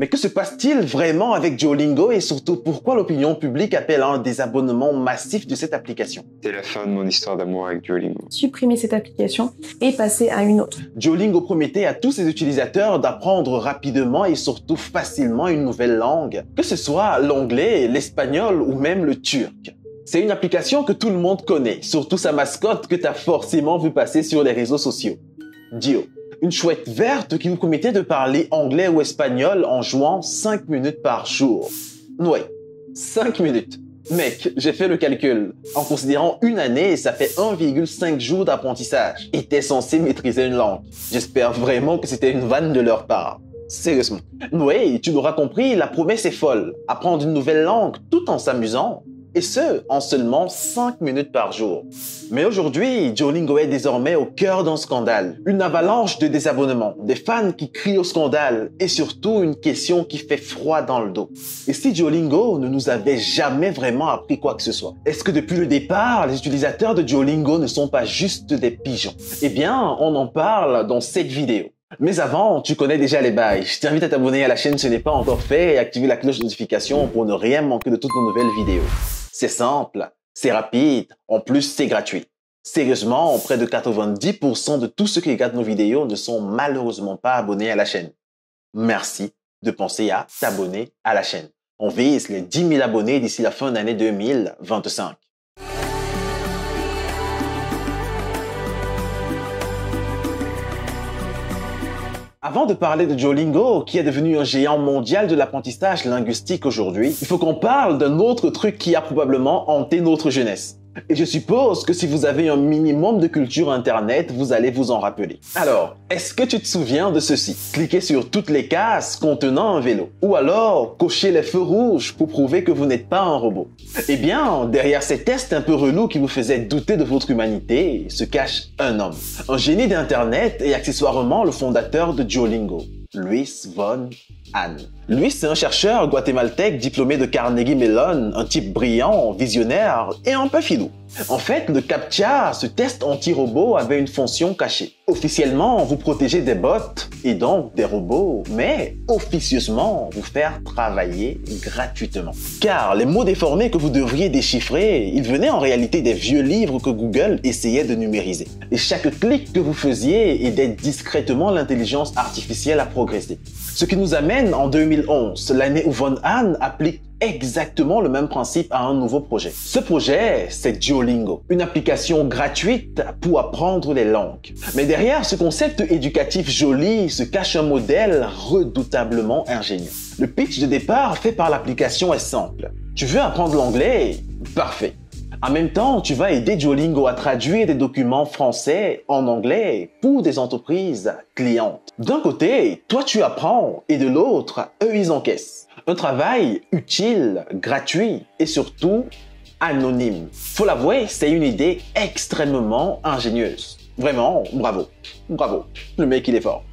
Mais que se passe-t-il vraiment avec Duolingo et surtout pourquoi l'opinion publique appelle à un désabonnement massif de cette application? C'est la fin de mon histoire d'amour avec Duolingo. Supprimer cette application et passer à une autre. Duolingo promettait à tous ses utilisateurs d'apprendre rapidement et surtout facilement une nouvelle langue, que ce soit l'anglais, l'espagnol ou même le turc. C'est une application que tout le monde connaît, surtout sa mascotte que tu as forcément vu passer sur les réseaux sociaux. Dio. Une chouette verte qui vous promettait de parler anglais ou espagnol en jouant 5 minutes par jour. Ouais, 5 minutes. Mec, j'ai fait le calcul. En considérant une année, ça fait 1,5 jours d'apprentissage. Et t'es censé maîtriser une langue. J'espère vraiment que c'était une vanne de leur part. Sérieusement. Ouais, tu l'auras compris, la promesse est folle. Apprendre une nouvelle langue tout en s'amusant. Et ce, en seulement 5 minutes par jour. Mais aujourd'hui, Duolingo est désormais au cœur d'un scandale. Une avalanche de désabonnements, des fans qui crient au scandale et surtout une question qui fait froid dans le dos. Et si Duolingo ne nous avait jamais vraiment appris quoi que ce soit? Est-ce que depuis le départ, les utilisateurs de Duolingo ne sont pas juste des pigeons? Eh bien, on en parle dans cette vidéo. Mais avant, tu connais déjà les bails. Je t'invite à t'abonner à la chaîne si ce n'est pas encore fait et activer la cloche de notification pour ne rien manquer de toutes nos nouvelles vidéos. C'est simple, c'est rapide, en plus c'est gratuit. Sérieusement, près de 90% de tous ceux qui regardent nos vidéos ne sont malheureusement pas abonnés à la chaîne. Merci de penser à t'abonner à la chaîne. On vise les 10 000 abonnés d'ici la fin de l'année 2025. Avant de parler de Duolingo, qui est devenu un géant mondial de l'apprentissage linguistique aujourd'hui, il faut qu'on parle d'un autre truc qui a probablement hanté notre jeunesse. Et je suppose que si vous avez un minimum de culture Internet, vous allez vous en rappeler. Alors, est-ce que tu te souviens de ceci? Cliquez sur toutes les cases contenant un vélo. Ou alors, cochez les feux rouges pour prouver que vous n'êtes pas un robot. Eh bien, derrière ces tests un peu relous qui vous faisaient douter de votre humanité, se cache un homme. Un génie d'Internet et accessoirement le fondateur de Duolingo. Luis von Ahn. Luis, c'est un chercheur guatémaltèque diplômé de Carnegie Mellon, un type brillant, visionnaire et un peu filou. En fait, le CAPTCHA, ce test anti-robot, avait une fonction cachée. Officiellement, vous protéger des bots et donc des robots, mais officieusement, vous faire travailler gratuitement. Car les mots déformés que vous devriez déchiffrer, ils venaient en réalité des vieux livres que Google essayait de numériser. Et chaque clic que vous faisiez aidait discrètement l'intelligence artificielle à progresser. Ce qui nous amène en 2011, l'année où von Ahn applique exactement le même principe à un nouveau projet. Ce projet, c'est Duolingo, une application gratuite pour apprendre les langues. Mais derrière ce concept éducatif joli se cache un modèle redoutablement ingénieux. Le pitch de départ fait par l'application est simple. Tu veux apprendre l'anglais? Parfait. En même temps, tu vas aider Duolingo à traduire des documents français en anglais pour des entreprises clientes. D'un côté, toi tu apprends et de l'autre, eux ils encaissent. Un travail utile, gratuit et surtout anonyme. Faut l'avouer, c'est une idée extrêmement ingénieuse. Vraiment, bravo. Bravo. Le mec il est fort.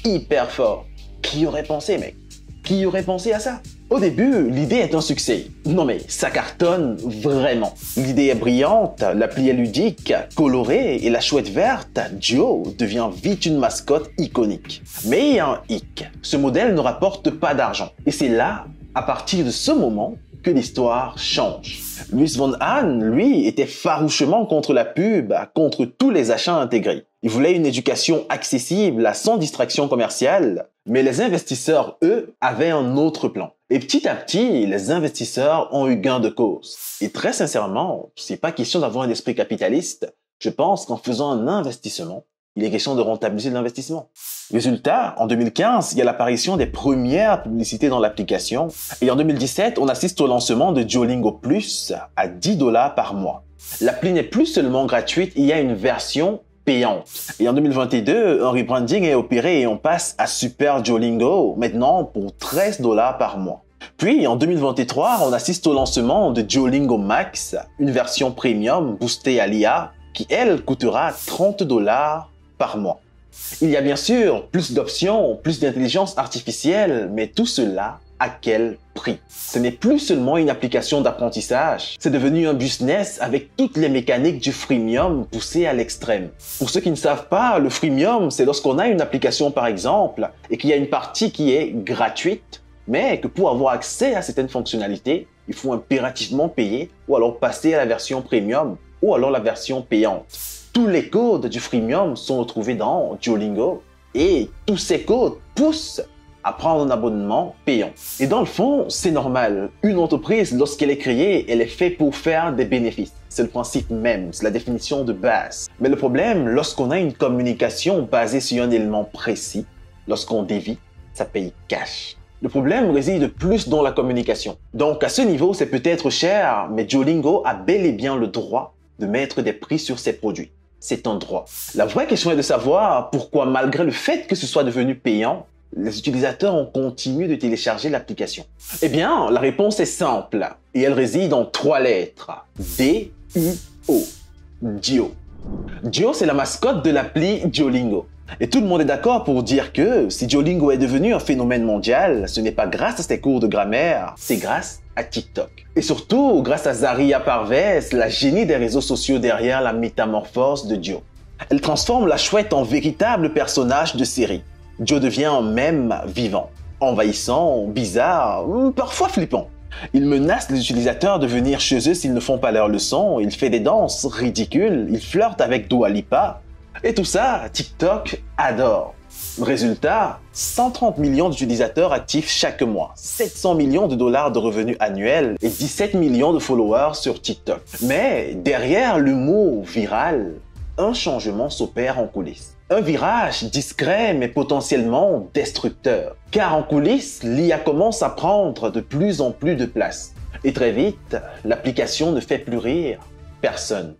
Hyper fort. Qui aurait pensé, mec? Qui aurait pensé à ça? Au début, l'idée est un succès. Non mais, ça cartonne vraiment. L'idée est brillante, l'appli est ludique, colorée et la chouette verte, Duo, devient vite une mascotte iconique. Mais il y a un hic. Ce modèle ne rapporte pas d'argent. Et c'est là, à partir de ce moment, que l'histoire change. Luis von Ahn, lui, était farouchement contre la pub, contre tous les achats intégrés. Il voulait une éducation accessible, sans distraction commerciale, mais les investisseurs, eux, avaient un autre plan. Et petit à petit, les investisseurs ont eu gain de cause. Et très sincèrement, c'est pas question d'avoir un esprit capitaliste. Je pense qu'en faisant un investissement, il est question de rentabiliser l'investissement. Résultat, en 2015, il y a l'apparition des premières publicités dans l'application. Et en 2017, on assiste au lancement de Duolingo Plus à 10 $ par mois. L'appli n'est plus seulement gratuite, il y a une version payante. Et en 2022, un rebranding est opéré et on passe à Super Duolingo, maintenant pour 13 $ par mois. Puis en 2023, on assiste au lancement de Duolingo Max, une version premium boostée à l'IA qui, elle, coûtera 30 $ par mois. Il y a bien sûr plus d'options, plus d'intelligence artificielle, mais tout cela à quel prix? Ce n'est plus seulement une application d'apprentissage, c'est devenu un business avec toutes les mécaniques du freemium poussées à l'extrême. Pour ceux qui ne savent pas, le freemium, c'est lorsqu'on a une application par exemple et qu'il y a une partie qui est gratuite mais que pour avoir accès à certaines fonctionnalités, il faut impérativement payer ou alors passer à la version premium ou alors la version payante. Tous les codes du freemium sont retrouvés dans Duolingo et tous ces codes poussent à prendre un abonnement payant. Et dans le fond, c'est normal. Une entreprise, lorsqu'elle est créée, elle est faite pour faire des bénéfices. C'est le principe même, c'est la définition de base. Mais le problème, lorsqu'on a une communication basée sur un élément précis, lorsqu'on dévie, ça paye cash. Le problème réside plus dans la communication. Donc à ce niveau, c'est peut-être cher, mais Duolingo a bel et bien le droit de mettre des prix sur ses produits. C'est un droit. La vraie question est de savoir pourquoi, malgré le fait que ce soit devenu payant, les utilisateurs ont continué de télécharger l'application. Eh bien, la réponse est simple et elle réside en 3 lettres. D-U-O. Dio. Dio, c'est la mascotte de l'appli Duolingo. Et tout le monde est d'accord pour dire que si Duolingo est devenu un phénomène mondial, ce n'est pas grâce à ses cours de grammaire, c'est grâce à TikTok. Et surtout, grâce à Zaria Parvez, la génie des réseaux sociaux derrière la métamorphose de Dio. Elle transforme la chouette en véritable personnage de série. Dio devient un mème vivant, envahissant, bizarre, parfois flippant. Il menace les utilisateurs de venir chez eux s'ils ne font pas leurs leçons, il fait des danses ridicules, il flirte avec Dua Lipa. Et tout ça, TikTok adore. Résultat, 130 millions d'utilisateurs actifs chaque mois, 700 millions de dollars de revenus annuels et 17 millions de followers sur TikTok. Mais derrière l'humour viral, un changement s'opère en coulisses. Un virage discret mais potentiellement destructeur. Car en coulisses, l'IA commence à prendre de plus en plus de place. Et très vite, l'application ne fait plus rire personne.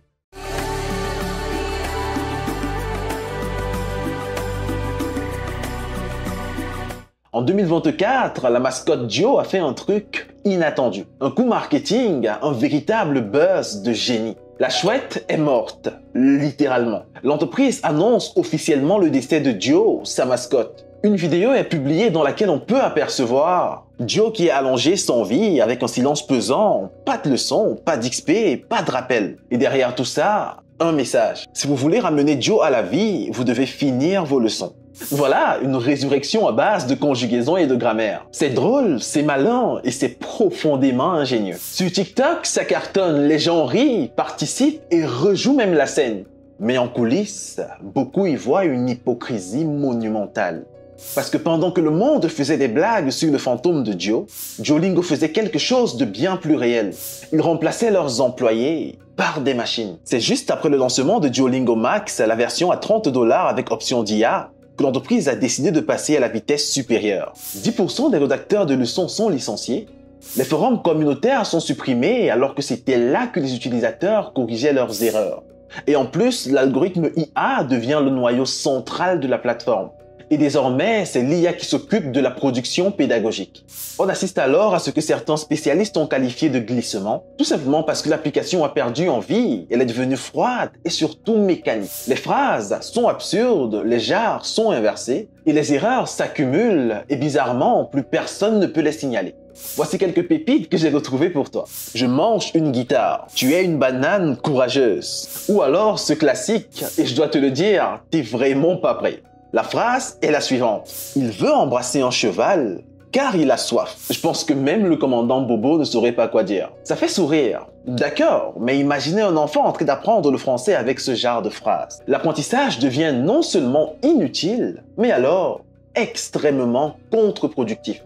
En 2024, la mascotte Dio a fait un truc inattendu. Un coup marketing, un véritable buzz de génie. La chouette est morte, littéralement. L'entreprise annonce officiellement le décès de Dio, sa mascotte. Une vidéo est publiée dans laquelle on peut apercevoir Dio qui est allongé sans vie, avec un silence pesant, pas de leçon, pas d'XP, pas de rappel. Et derrière tout ça, un message. Si vous voulez ramener Dio à la vie, vous devez finir vos leçons. Voilà une résurrection à base de conjugaison et de grammaire. C'est drôle, c'est malin et c'est profondément ingénieux. Sur TikTok, ça cartonne, les gens rient, participent et rejouent même la scène. Mais en coulisses, beaucoup y voient une hypocrisie monumentale. Parce que pendant que le monde faisait des blagues sur le fantôme de Dio, Duolingo faisait quelque chose de bien plus réel. Ils remplaçaient leurs employés par des machines. C'est juste après le lancement de Duolingo Max, la version à 30 $ avec option d'IA, que l'entreprise a décidé de passer à la vitesse supérieure. 10% des rédacteurs de leçons sont licenciés, les forums communautaires sont supprimés alors que c'était là que les utilisateurs corrigeaient leurs erreurs. Et en plus, l'algorithme IA devient le noyau central de la plateforme. Et désormais, c'est l'IA qui s'occupe de la production pédagogique. On assiste alors à ce que certains spécialistes ont qualifié de glissement, tout simplement parce que l'application a perdu en vie, elle est devenue froide et surtout mécanique. Les phrases sont absurdes, les genres sont inversés, et les erreurs s'accumulent, et bizarrement, plus personne ne peut les signaler. Voici quelques pépites que j'ai retrouvées pour toi. Je mange une guitare. Tu es une banane courageuse. Ou alors ce classique, et je dois te le dire, t'es vraiment pas prêt. La phrase est la suivante. Il veut embrasser un cheval car il a soif. Je pense que même le commandant Bobo ne saurait pas quoi dire. Ça fait sourire. D'accord, mais imaginez un enfant en train d'apprendre le français avec ce genre de phrase. L'apprentissage devient non seulement inutile, mais alors extrêmement contre-productif.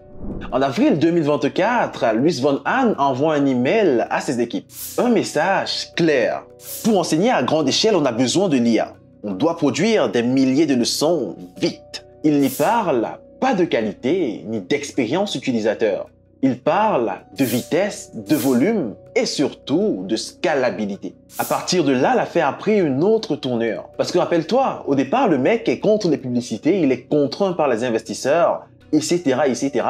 En avril 2024, Luis von Ahn envoie un email à ses équipes. Un message clair. Pour enseigner à grande échelle, on a besoin de l'IA. On doit produire des milliers de leçons vite. Il n'y parle pas de qualité ni d'expérience utilisateur. Il parle de vitesse, de volume et surtout de scalabilité. À partir de là, l'affaire a pris une autre tournure. Parce que rappelle-toi, au départ, le mec est contre les publicités, il est contraint par les investisseurs, etc., etc.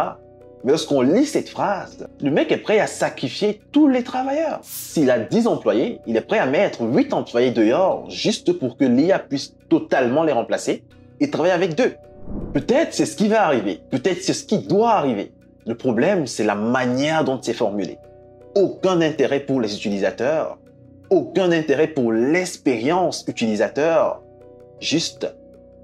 Mais lorsqu'on lit cette phrase, le mec est prêt à sacrifier tous les travailleurs. S'il a 10 employés, il est prêt à mettre 8 employés dehors juste pour que l'IA puisse totalement les remplacer et travailler avec 2. Peut-être c'est ce qui va arriver, peut-être c'est ce qui doit arriver. Le problème, c'est la manière dont c'est formulé. Aucun intérêt pour les utilisateurs, aucun intérêt pour l'expérience utilisateur, juste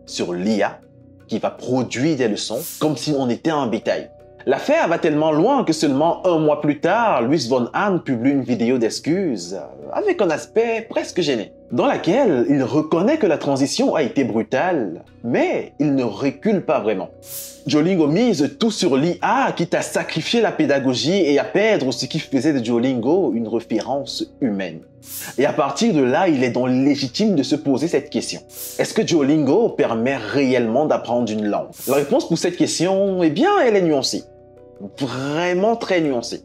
sur l'IA qui va produire des leçons comme si on était un bétail. L'affaire va tellement loin que seulement un mois plus tard, Luis von Ahn publie une vidéo d'excuses avec un aspect presque gêné, dans laquelle il reconnaît que la transition a été brutale, mais il ne recule pas vraiment. Duolingo mise tout sur l'IA, quitte à sacrifier la pédagogie et à perdre ce qui faisait de Duolingo une référence humaine. Et à partir de là, il est donc légitime de se poser cette question. Est-ce que Duolingo permet réellement d'apprendre une langue? La réponse pour cette question, eh bien, elle est nuancée. Vraiment très nuancée.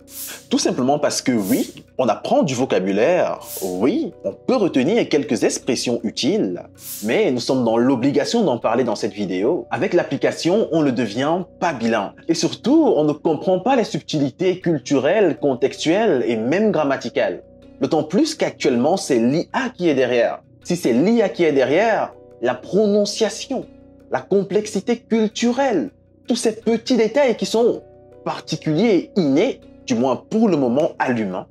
Tout simplement parce que oui, on apprend du vocabulaire, oui, on peut retenir quelques expressions utiles, mais nous sommes dans l'obligation d'en parler dans cette vidéo. Avec l'application, on ne devient pas bilingue. Et surtout, on ne comprend pas les subtilités culturelles, contextuelles et même grammaticales. D'autant plus qu'actuellement, c'est l'IA qui est derrière. Si c'est l'IA qui est derrière, la prononciation, la complexité culturelle, tous ces petits détails qui sont particuliers et innés, du moins pour le moment à l'humain,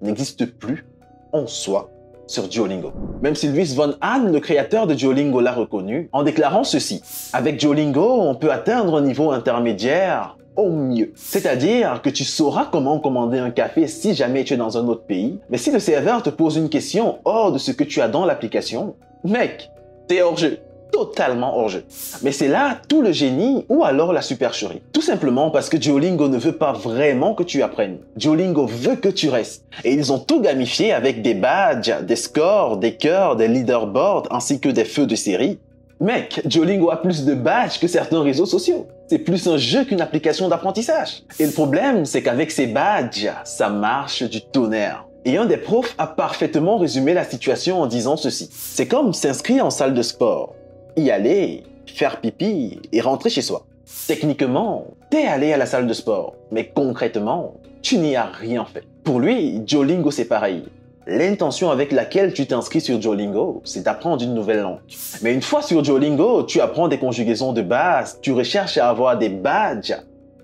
n'existent plus en soi sur Duolingo. Même si Luis von Ahn, le créateur de Duolingo, l'a reconnu en déclarant ceci. Avec Duolingo, on peut atteindre un niveau intermédiaire au mieux. C'est-à-dire que tu sauras comment commander un café si jamais tu es dans un autre pays, mais si le serveur te pose une question hors de ce que tu as dans l'application, mec, t'es hors jeu. Totalement hors jeu. Mais c'est là tout le génie ou alors la supercherie. Tout simplement parce que Duolingo ne veut pas vraiment que tu apprennes. Duolingo veut que tu restes. Et ils ont tout gamifié avec des badges, des scores, des cœurs, des leaderboards ainsi que des feux de série. Mec, Duolingo a plus de badges que certains réseaux sociaux. C'est plus un jeu qu'une application d'apprentissage. Et le problème, c'est qu'avec ces badges, ça marche du tonnerre. Et un des profs a parfaitement résumé la situation en disant ceci. C'est comme s'inscrire en salle de sport. Y aller, faire pipi et rentrer chez soi. Techniquement, t'es allé à la salle de sport, mais concrètement, tu n'y as rien fait. Pour lui, Duolingo c'est pareil. L'intention avec laquelle tu t'inscris sur Duolingo, c'est d'apprendre une nouvelle langue. Mais une fois sur Duolingo, tu apprends des conjugaisons de base, tu recherches à avoir des badges,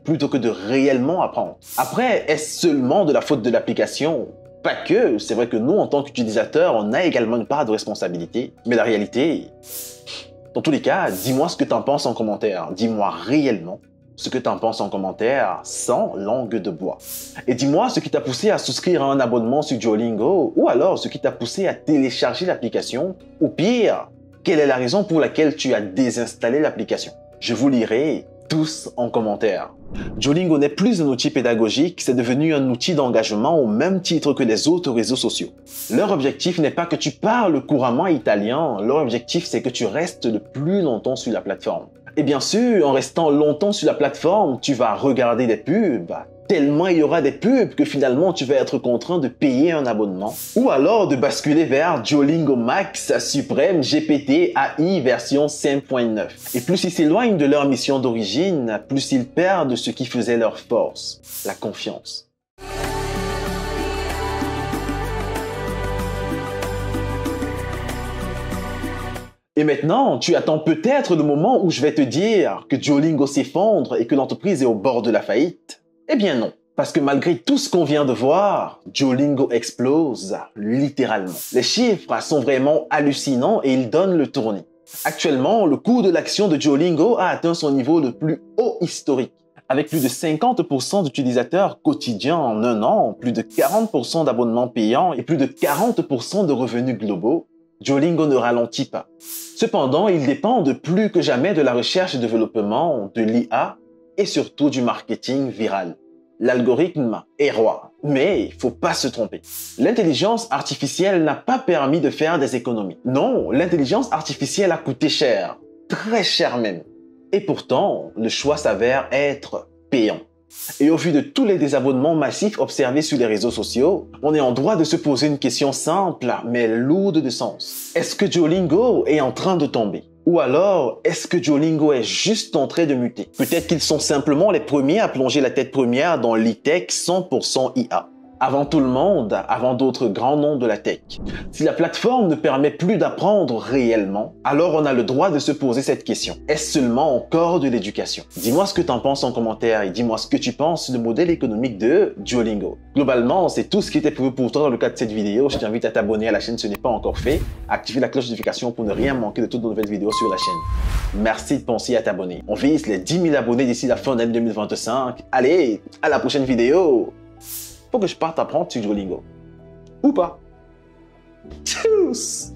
plutôt que de réellement apprendre. Après, est-ce seulement de la faute de l'application? Pas que, c'est vrai que nous, en tant qu'utilisateurs, on a également une part de responsabilité. Mais la réalité, dans tous les cas, dis-moi ce que t'en penses en commentaire. Dis-moi réellement ce que t'en penses en commentaire sans langue de bois. Et dis-moi ce qui t'a poussé à souscrire à un abonnement sur Duolingo ou alors ce qui t'a poussé à télécharger l'application ou pire, quelle est la raison pour laquelle tu as désinstallé l'application. Je vous lirai tous en commentaire. Duolingo n'est plus un outil pédagogique, c'est devenu un outil d'engagement au même titre que les autres réseaux sociaux. Leur objectif n'est pas que tu parles couramment italien, leur objectif c'est que tu restes le plus longtemps sur la plateforme. Et bien sûr, en restant longtemps sur la plateforme, tu vas regarder des pubs, tellement il y aura des pubs que finalement tu vas être contraint de payer un abonnement. Ou alors de basculer vers Duolingo Max Suprême GPT AI version 5.9. Et plus ils s'éloignent de leur mission d'origine, plus ils perdent ce qui faisait leur force, la confiance. Et maintenant, tu attends peut-être le moment où je vais te dire que Duolingo s'effondre et que l'entreprise est au bord de la faillite. Eh bien non, parce que malgré tout ce qu'on vient de voir, Duolingo explose, littéralement. Les chiffres sont vraiment hallucinants et ils donnent le tournis. Actuellement, le coût de l'action de Duolingo a atteint son niveau le plus haut historique. Avec plus de 50% d'utilisateurs quotidiens en un an, plus de 40% d'abonnements payants et plus de 40% de revenus globaux, Duolingo ne ralentit pas. Cependant, il dépend de plus que jamais de la recherche et développement, de l'IA et surtout du marketing viral. L'algorithme est roi, mais il faut pas se tromper. L'intelligence artificielle n'a pas permis de faire des économies. Non, l'intelligence artificielle a coûté cher, très cher même. Et pourtant, le choix s'avère être payant. Et au vu de tous les désabonnements massifs observés sur les réseaux sociaux, on est en droit de se poser une question simple, mais lourde de sens. Est-ce que Duolingo est en train de tomber? Ou alors, est-ce que Duolingo est juste en train de muter? Peut-être qu'ils sont simplement les premiers à plonger la tête première dans l'e-tech 100% IA. avant tout le monde, avant d'autres grands noms de la tech. Si la plateforme ne permet plus d'apprendre réellement, alors on a le droit de se poser cette question. Est-ce seulement encore de l'éducation? Dis-moi ce que tu en penses en commentaire et dis-moi ce que tu penses du modèle économique de Duolingo. Globalement, c'est tout ce qui était prévu pour toi dans le cadre de cette vidéo. Je t'invite à t'abonner à la chaîne si ce n'est pas encore fait. Activer la cloche de notification pour ne rien manquer de toutes nos nouvelles vidéos sur la chaîne. Merci de penser à t'abonner. On vise les 10 000 abonnés d'ici la fin de l'année 2025. Allez, à la prochaine vidéo! Faut que je parte apprendre sur Duolingo. Ou pas. Tchuss!